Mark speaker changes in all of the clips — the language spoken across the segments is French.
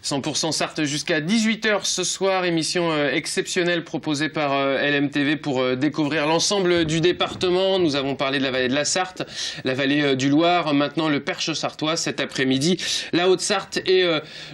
Speaker 1: 100% Sarthe jusqu'à 18 h ce soir, émission exceptionnelle proposée par LMTV pour découvrir l'ensemble du département. Nous avons parlé de la vallée de la Sarthe, la vallée du Loir, maintenant le Perche sartois, cet après-midi la Haute-Sarthe et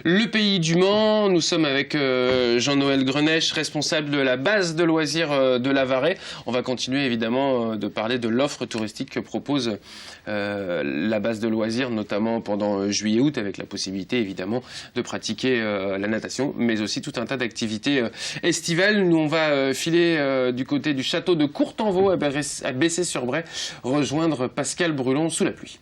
Speaker 1: le Pays du Mans. Nous sommes avec Jean-Noël Grenesch, responsable de la base de loisirs de la Varée. On va continuer évidemment de parler de l'offre touristique que propose la base de loisirs, notamment pendant juillet-août, avec la possibilité évidemment de pratiquer la natation, mais aussi tout un tas d'activités estivales. Nous, on va filer du côté du château de Courtenvaux à Bessay-sur-Bray, rejoindre Pascal Brulon sous la pluie.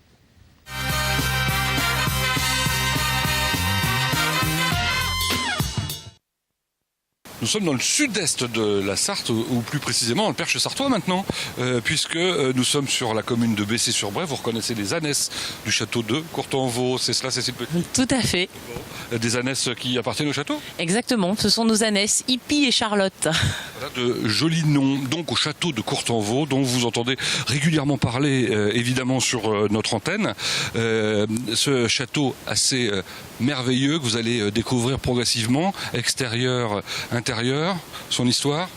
Speaker 2: Nous sommes dans le sud-est de la Sarthe, ou plus précisément dans le Perche sartois maintenant, puisque nous sommes sur la commune de Bessay-sur-Bray. Vous reconnaissez les ânesses du château de Courtenvaux, c'est cela, Cécile Petit?
Speaker 3: Tout à fait.
Speaker 2: Des ânesses qui appartiennent au château?
Speaker 3: Exactement, ce sont nos ânesses, Hippie et Charlotte.
Speaker 2: Voilà de jolis noms, donc au château de Courtenvaux, dont vous entendez régulièrement parler, évidemment, sur notre antenne. Ce château assez merveilleux que vous allez découvrir progressivement, extérieur, intérieur, son histoire.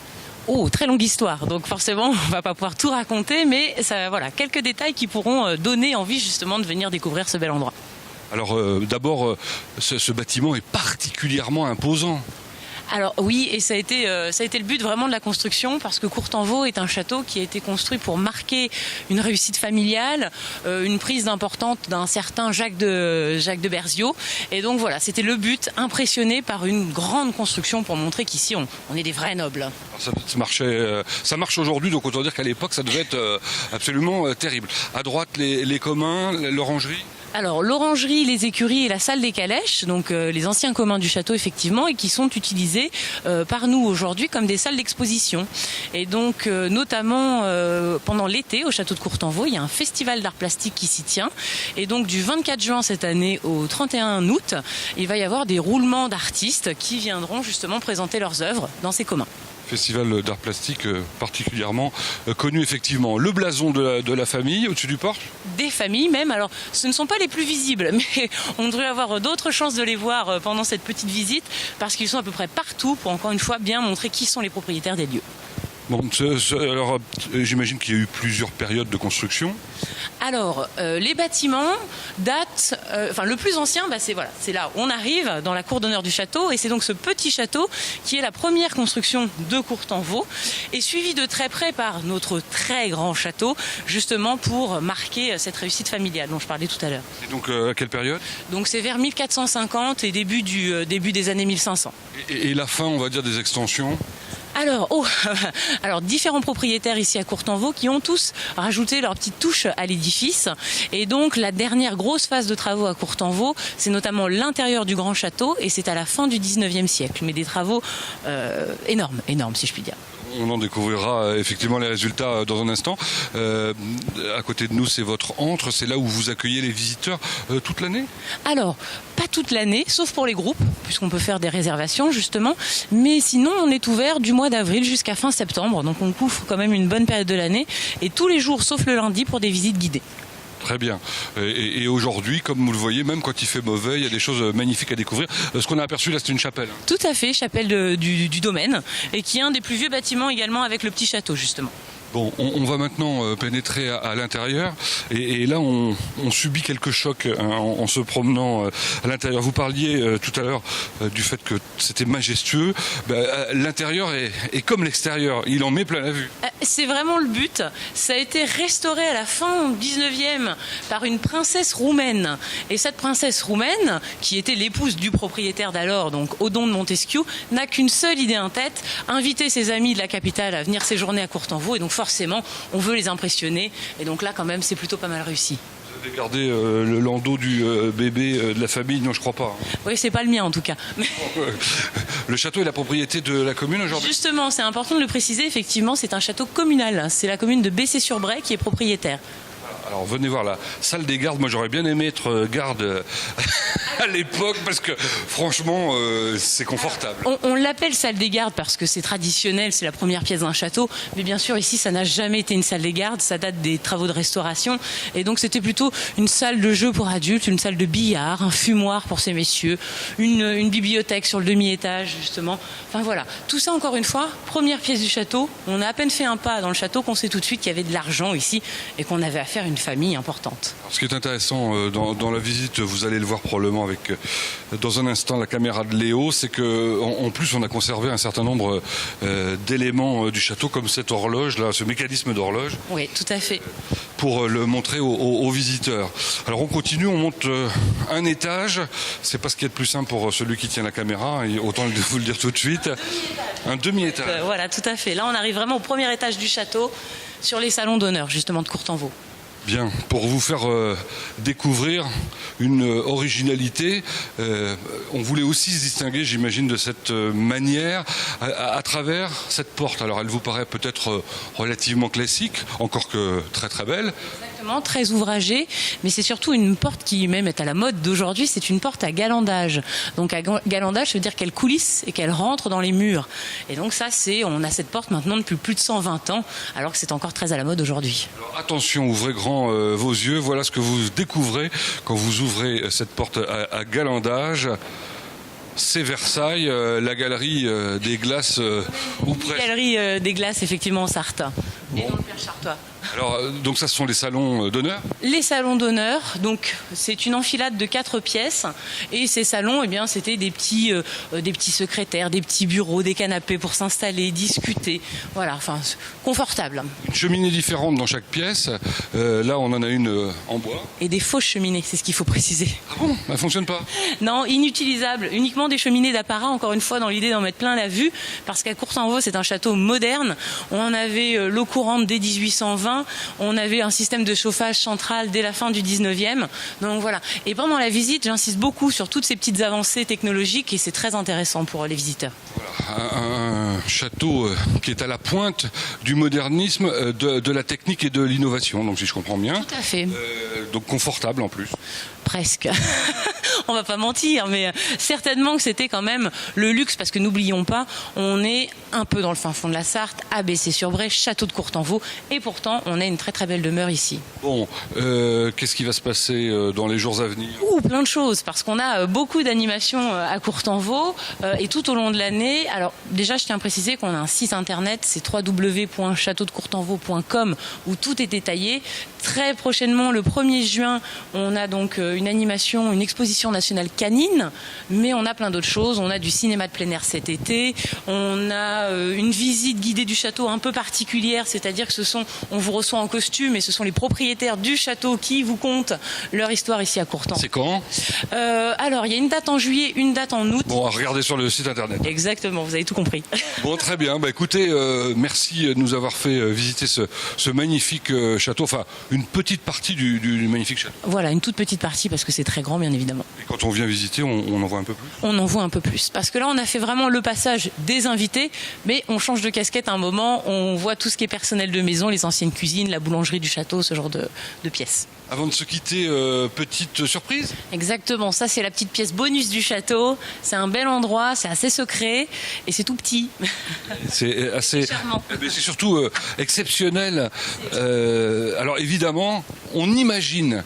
Speaker 3: Oh, très longue histoire, donc forcément on va pas pouvoir tout raconter, mais ça, voilà, quelques détails qui pourront donner envie justement de venir découvrir ce bel endroit.
Speaker 2: Alors d'abord, ce bâtiment est particulièrement imposant.
Speaker 3: Alors oui, et ça a été le but vraiment de la construction, parce que Courtenvaux est un château qui a été construit pour marquer une réussite familiale, une prise d'importance d'un certain Jacques de Berziaux. Et donc voilà, c'était le but, impressionné par une grande construction pour montrer qu'ici on est des vrais nobles.
Speaker 2: Ça marche aujourd'hui, donc autant dire qu'à l'époque ça devait être absolument terrible. À droite, les communs, l'orangerie.
Speaker 3: Alors l'orangerie, les écuries et la salle des calèches, donc les anciens communs du château effectivement, et qui sont utilisés par nous aujourd'hui comme des salles d'exposition. Et donc notamment pendant l'été au château de Courtenvaux, il y a un festival d'art plastique qui s'y tient. Et donc du 24 juin cette année au 31 août, il va y avoir des roulements d'artistes qui viendront justement présenter leurs œuvres dans ces communs.
Speaker 2: Festival d'art plastique particulièrement connu effectivement. Le blason de la famille au-dessus du porche?
Speaker 3: Des familles même, alors ce ne sont pas les plus visibles, mais on devrait avoir d'autres chances de les voir pendant cette petite visite, parce qu'ils sont à peu près partout pour encore une fois bien montrer qui sont les propriétaires des lieux.
Speaker 2: Bon, alors j'imagine qu'il y a eu plusieurs périodes de construction.
Speaker 3: Alors, les bâtiments datent, le plus ancien, c'est là où on arrive, dans la cour d'honneur du château, et c'est donc ce petit château qui est la première construction de Courtenvaux, et suivi de très près par notre très grand château, justement pour marquer cette réussite familiale dont je parlais tout à l'heure.
Speaker 2: Et donc, à quelle période?
Speaker 3: Donc c'est vers 1450 et début des années 1500.
Speaker 2: Et la fin, on va dire, des extensions?
Speaker 3: Alors, différents propriétaires ici à Courtenvaux qui ont tous rajouté leur petite touche à l'édifice. Et donc, la dernière grosse phase de travaux à Courtenvaux, c'est notamment l'intérieur du grand château, et c'est à la fin du 19e siècle. Mais des travaux énormes si je puis dire.
Speaker 2: On en découvrira effectivement les résultats dans un instant. À côté de nous, c'est votre antre, c'est là où vous accueillez les visiteurs toute l'année?
Speaker 3: Alors, pas toute l'année, sauf pour les groupes, puisqu'on peut faire des réservations justement. Mais sinon, on est ouvert du mois d'avril jusqu'à fin septembre, donc on couvre quand même une bonne période de l'année, et tous les jours, sauf le lundi, pour des visites guidées.
Speaker 2: Très bien. Et aujourd'hui, comme vous le voyez, même quand il fait mauvais, il y a des choses magnifiques à découvrir. Ce qu'on a aperçu là, c'est une chapelle.
Speaker 3: Tout à fait, chapelle du domaine, et qui est un des plus vieux bâtiments également avec le petit château justement.
Speaker 2: Bon, on va maintenant pénétrer à l'intérieur, et là on subit quelques chocs en se promenant à l'intérieur. Vous parliez tout à l'heure du fait que c'était majestueux. L'intérieur est comme l'extérieur, il en met plein la vue.
Speaker 3: C'est vraiment le but. Ça a été restauré à la fin du 19e par une princesse roumaine. Et cette princesse roumaine, qui était l'épouse du propriétaire d'alors, donc Odon de Montesquieu, n'a qu'une seule idée en tête, inviter ses amis de la capitale à venir séjourner à Courtenvaux, et donc forcément, on veut les impressionner. Et donc là, quand même, c'est plutôt pas mal réussi.
Speaker 2: Vous avez gardé le landau du bébé de la famille? Non, je crois pas.
Speaker 3: Oui, c'est pas le mien en tout cas.
Speaker 2: Le château est la propriété de la commune aujourd'hui? Justement,
Speaker 3: c'est important de le préciser, effectivement, c'est un château communal. C'est la commune de Bessay-sur-Bray qui est propriétaire.
Speaker 2: Alors venez voir la salle des gardes. Moi j'aurais bien aimé être garde à l'époque parce que franchement, c'est confortable.
Speaker 3: On l'appelle salle des gardes parce que c'est traditionnel, c'est la première pièce d'un château. Mais bien sûr, ici, ça n'a jamais été une salle des gardes. Ça date des travaux de restauration. Et donc, c'était plutôt une salle de jeu pour adultes, une salle de billard, un fumoir pour ces messieurs, une bibliothèque sur le demi-étage, justement. Enfin, voilà. Tout ça, encore une fois, première pièce du château. On a à peine fait un pas dans le château qu'on sait tout de suite qu'il y avait de l'argent ici et qu'on avait affaire à une famille importante.
Speaker 2: Alors, ce qui est intéressant dans la visite, vous allez le voir probablement avec, dans un instant, la caméra de Léo, c'est qu'en plus, on a conservé un certain nombre d'éléments du château, comme cette horloge, là, ce mécanisme d'horloge.
Speaker 3: Oui, tout à fait.
Speaker 2: Pour le montrer aux visiteurs. Alors on continue, on monte un étage. C'est pas ce qui est le plus simple pour celui qui tient la caméra, et autant vous le dire tout de suite. Un demi-étage.
Speaker 3: Voilà, tout à fait. Là, on arrive vraiment au premier étage du château, sur les salons d'honneur, justement, de Courtenvaux.
Speaker 2: Bien, pour vous faire découvrir une originalité, on voulait aussi se distinguer, j'imagine, de cette manière à travers cette porte. Alors elle vous paraît peut-être relativement classique, encore que très très belle.
Speaker 3: Exactement, très ouvragée, mais c'est surtout une porte qui même est à la mode d'aujourd'hui, c'est une porte à galandage. Donc à galandage, ça veut dire qu'elle coulisse et qu'elle rentre dans les murs. Et donc ça, on a cette porte maintenant depuis plus de 120 ans, alors que c'est encore très à la mode aujourd'hui.
Speaker 2: Alors attention, ouvrez grand vos yeux, voilà ce que vous découvrez quand vous ouvrez cette porte à galandage. C'est Versailles, la galerie des glaces ou presque.
Speaker 3: La galerie des glaces, effectivement, en Sarthe. Et dans le Perche sartois.
Speaker 2: Alors, donc ça, ce sont les salons d'honneur ?
Speaker 3: Les salons d'honneur, donc c'est une enfilade de 4 pièces. Et ces salons, eh bien, c'était des petits secrétaires, des petits bureaux, des canapés pour s'installer, discuter. Voilà, enfin, confortable.
Speaker 2: Une cheminée différente dans chaque pièce. Là, on en a une en bois.
Speaker 3: Et des fausses cheminées, c'est ce qu'il faut préciser.
Speaker 2: Ah bon ? Elle ne fonctionne pas ?
Speaker 3: Non, inutilisable. Uniquement des cheminées d'apparat, encore une fois, dans l'idée d'en mettre plein la vue. Parce qu'à Courtenvaux, c'est un château moderne. On avait l'eau courante dès 1820. On avait un système de chauffage central dès la fin du 19e. Donc voilà. Et pendant la visite, j'insiste beaucoup sur toutes ces petites avancées technologiques et c'est très intéressant pour les visiteurs.
Speaker 2: Voilà. Un château qui est à la pointe du modernisme, de la technique et de l'innovation, donc si je comprends bien.
Speaker 3: Tout à fait.
Speaker 2: Donc confortable en plus.
Speaker 3: Presque. On va pas mentir, mais certainement que c'était quand même le luxe, parce que n'oublions pas, on est un peu dans le fin fond de la Sarthe, à Bessay-sur-Bray, château de Courtenvaux, et pourtant on a une très très belle demeure ici.
Speaker 2: Bon, qu'est-ce qui va se passer dans les jours à venir ?
Speaker 3: Plein de choses, parce qu'on a beaucoup d'animations à Courtenvaux, et tout au long de l'année. Alors déjà, je tiens à préciser qu'on a un site internet, c'est www.châteaudecourtenvaux.com, où tout est détaillé. Très prochainement, le 1er juin, on a donc une animation, une exposition nationale canine, mais on a plein d'autres choses. On a du cinéma de plein air cet été, on a une visite guidée du château un peu particulière, c'est-à-dire que on vous reçoit en costume et ce sont les propriétaires du château qui vous content leur histoire ici à Courtenvaux.
Speaker 2: C'est quand ?
Speaker 3: Alors, il y a une date en juillet, une date en août.
Speaker 2: Bon, regardez sur le site internet.
Speaker 3: Exactement, vous avez tout compris.
Speaker 2: Bon, très bien. Bah, écoutez, merci de nous avoir fait visiter ce magnifique château, enfin une petite partie du magnifique château.
Speaker 3: Voilà, une toute petite partie parce que c'est très grand, bien évidemment.
Speaker 2: Et quand on vient visiter, on en voit un peu plus ?
Speaker 3: On en voit un peu plus. Parce que là, on a fait vraiment le passage des invités, mais on change de casquette un moment, on voit tout ce qui est personnel de maison, les anciennes cuisines, la boulangerie du château, ce genre de pièces.
Speaker 2: Avant de se quitter, petite surprise ?
Speaker 3: Exactement, ça c'est la petite pièce bonus du château. C'est un bel endroit, c'est assez secret et c'est tout petit.
Speaker 2: C'est assez
Speaker 3: charmant.
Speaker 2: Mais c'est surtout exceptionnel. Alors évidemment, on imagine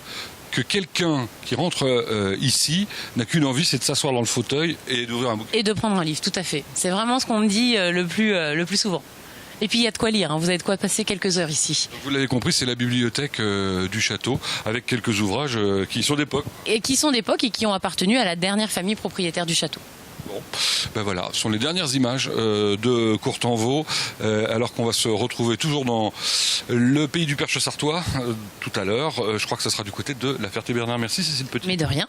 Speaker 2: que quelqu'un qui rentre ici n'a qu'une envie, c'est de s'asseoir dans le fauteuil et d'ouvrir un bouquin.
Speaker 3: Et de prendre un livre, tout à fait. C'est vraiment ce qu'on me dit le plus souvent. Et puis il y a de quoi lire, hein. Vous avez de quoi passer quelques heures ici.
Speaker 2: Vous l'avez compris, c'est la bibliothèque du château, avec quelques ouvrages qui sont d'époque.
Speaker 3: Et qui sont d'époque et qui ont appartenu à la dernière famille propriétaire du château.
Speaker 2: Bon, ben voilà, ce sont les dernières images de Courtenvaux, alors qu'on va se retrouver toujours dans le pays du Perche sartois tout à l'heure. Je crois que ça sera du côté de la Ferté-Bernard. Merci Cécile Petit.
Speaker 3: Mais de rien.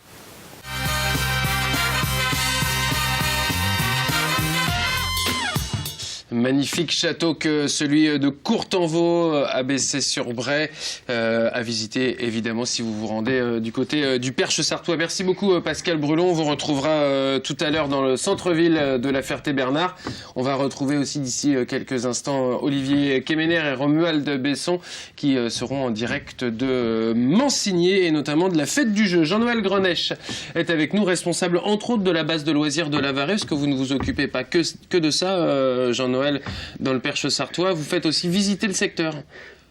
Speaker 1: magnifique château que celui de Courtenvaux à Bessay-sur-Bray, à visiter évidemment si vous vous rendez du côté du Perche sartois. Merci beaucoup Pascal Brulon, on vous retrouvera tout à l'heure dans le centre-ville de la Ferté-Bernard. On va retrouver aussi d'ici quelques instants Olivier Kemener et Romuald Besson qui seront en direct de Mansigné et notamment de la fête du jeu. Jean-Noël Grenesch est avec nous, responsable entre autres de la base de loisirs de Lavarée, parce que vous ne vous occupez pas que de ça, Jean-Noël, dans le Perche sartois. Vous faites aussi visiter le secteur.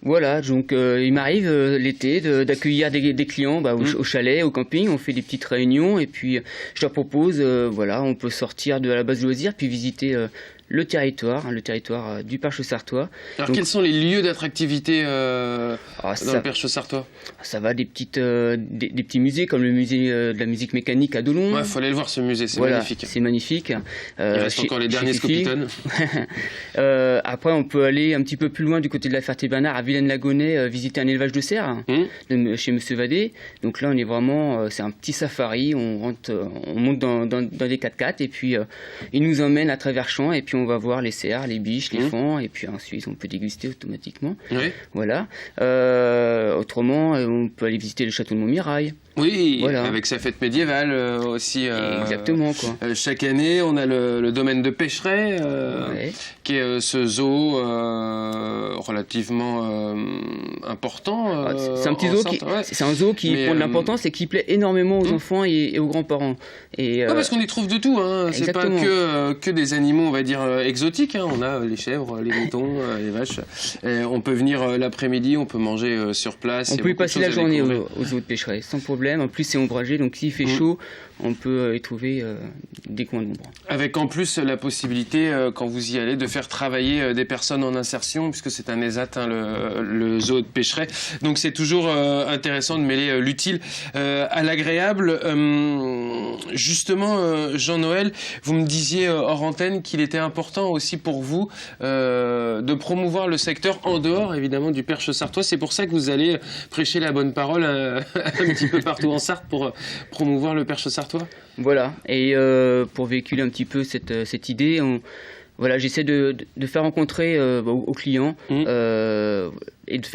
Speaker 4: Voilà, donc il m'arrive l'été d'accueillir des clients au chalet, au camping. On fait des petites réunions et puis je leur propose, on peut sortir de la base de loisirs puis visiter le territoire du Perche sartois.
Speaker 1: Alors quels sont les lieux d'attractivité dans le Perche sartois?
Speaker 4: Ça va des petits musées comme le musée de la musique mécanique à Dolon.
Speaker 1: Ouais, faut aller le voir ce musée, c'est magnifique.
Speaker 4: C'est magnifique.
Speaker 1: Il reste encore les derniers Scopitone.
Speaker 4: Après, on peut aller un petit peu plus loin du côté de la Ferté-Bernard, à Vilaine-la-Gaunais, visiter un élevage de cerfs chez Monsieur Vadé. Donc là, on est vraiment, c'est un petit safari. On monte dans des 4x4 et puis il nous emmène à travers champs et puis on va voir les cerfs, les biches, les faons et puis ensuite on peut déguster automatiquement. Oui. Voilà. Autrement, on peut aller visiter le château de Montmirail.
Speaker 1: Oui, voilà. Avec sa fête médiévale aussi.
Speaker 4: Exactement, quoi.
Speaker 1: Chaque année, on a le domaine de Pêcheret, qui est ce zoo relativement important.
Speaker 4: C'est un petit zoo c'est un zoo qui prend de l'importance et qui plaît énormément aux enfants et aux grands-parents.
Speaker 1: Parce qu'on y trouve de tout. C'est pas que des animaux, on va dire, exotiques. On a les chèvres, les moutons, les vaches. On peut venir l'après-midi, on peut manger sur place.
Speaker 4: On peut y passer la journée au zoo de Pêcheret, sans problème. En plus, c'est ombragé, donc s'il fait chaud, on peut y trouver des coins d'ombre.
Speaker 1: Avec en plus la possibilité, quand vous y allez, de faire travailler des personnes en insertion, puisque c'est un ESAT, le zoo de Pêcheret. Donc c'est toujours intéressant de mêler l'utile à l'agréable. Justement, Jean-Noël, vous me disiez hors antenne qu'il était important aussi pour vous de promouvoir le secteur en dehors, évidemment, du Perche sartois. C'est pour ça que vous allez prêcher la bonne parole un petit peu partout en Sarthe pour promouvoir le Perche sartois.
Speaker 4: Voilà, et pour véhiculer un petit peu cette idée, j'essaie de faire rencontrer aux clients et de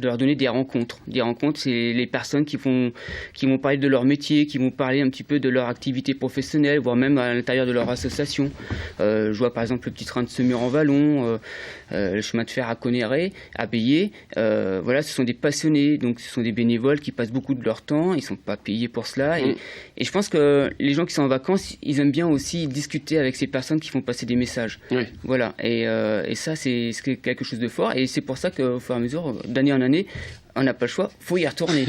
Speaker 4: leur donner des rencontres. Des rencontres, c'est les personnes qui vont parler de leur métier, qui vont parler un petit peu de leur activité professionnelle, voire même à l'intérieur de leur association. Je vois par exemple le petit train de Semur-en-Vallon, le chemin de fer à Conneré, à Bélier. Ce sont des passionnés, donc ce sont des bénévoles qui passent beaucoup de leur temps, ils ne sont pas payés pour cela. Et je pense que les gens qui sont en vacances, ils aiment bien aussi discuter avec ces personnes qui font passer des messages. Oui. Voilà, et ça c'est quelque chose de fort, et c'est pour ça qu'au fur et à mesure, d'année en année, on n'a pas le choix, faut y retourner.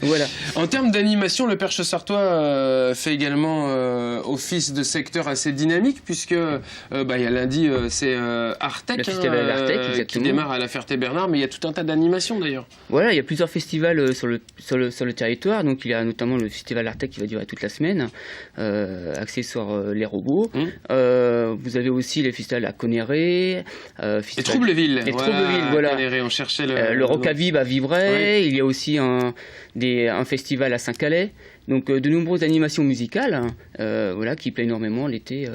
Speaker 4: Voilà.
Speaker 1: En termes d'animation, le Perche sartois fait également office de secteur assez dynamique, puisque il y a lundi, c'est Artec,
Speaker 4: le festival Artec,
Speaker 1: qui démarre à la Ferté-Bernard, mais il y a tout un tas d'animations d'ailleurs.
Speaker 4: Voilà, il y a plusieurs festivals sur le territoire, donc il y a notamment le festival Artec qui va durer toute la semaine, axé sur les robots. Vous avez aussi les festivals à Conneré,
Speaker 1: et Troubleville.
Speaker 4: Voilà.
Speaker 1: Conneré, on cherchait
Speaker 4: le Rocavive à Vivray. Oui. Il y a aussi un festival à Saint-Calais, donc de nombreuses animations musicales qui plaisent énormément l'été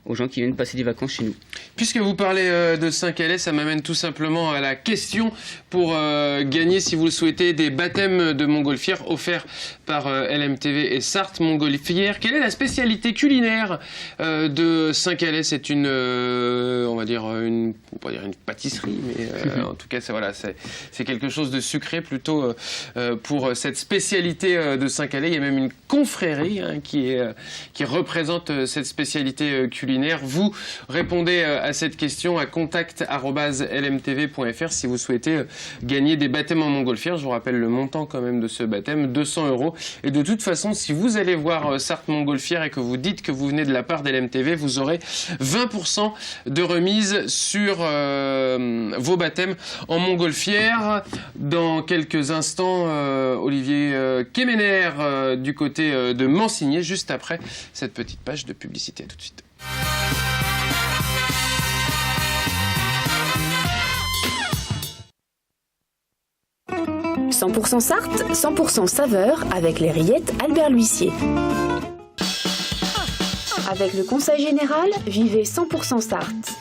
Speaker 4: aux gens qui viennent passer des vacances chez nous.
Speaker 1: Puisque vous parlez de Saint-Calais, ça m'amène tout simplement à la question pour gagner, si vous le souhaitez, des baptêmes de montgolfières offerts par LMTV et Sarthe Montgolfière. Quelle est la spécialité culinaire de Saint-Calais? C'est une pâtisserie, mais en tout cas, c'est quelque chose de sucré plutôt pour cette spécialité de Saint-Calais. Il y a même une confrérie qui représente cette spécialité culinaire. Vous répondez à cette question à contact@lmtv.fr si vous souhaitez gagner des baptêmes en montgolfière. Je vous rappelle le montant quand même de ce baptême, 200 €. Et de toute façon, si vous allez voir Sarthe Montgolfière et que vous dites que vous venez de la part d'LMTV, vous aurez 20% de remise sur vos baptêmes en montgolfière. Dans quelques instants, Olivier Kemener du côté de Mansigné, juste après cette petite page de publicité. À tout de suite.
Speaker 5: 100% Sarthe, 100% saveur avec les rillettes Albert L'Huissier. Avec le Conseil Général, vivez 100% Sarthe.